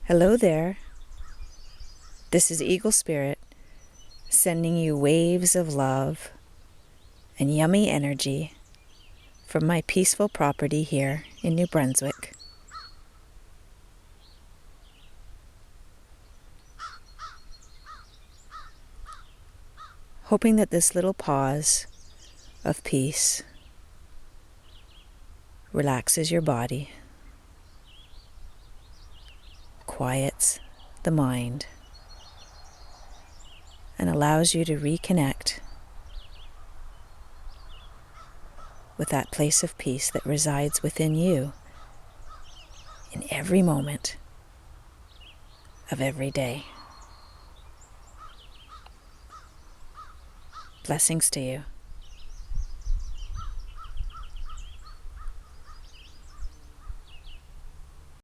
Hello there. This is EagleSpirit sending you waves of love and yummy energy from my peaceful property here in New Brunswick. Hoping that this little pause of peace relaxes your body, quiets the mind, and allows you to reconnect with that place of peace that resides within you in every moment of every day. Blessings to you.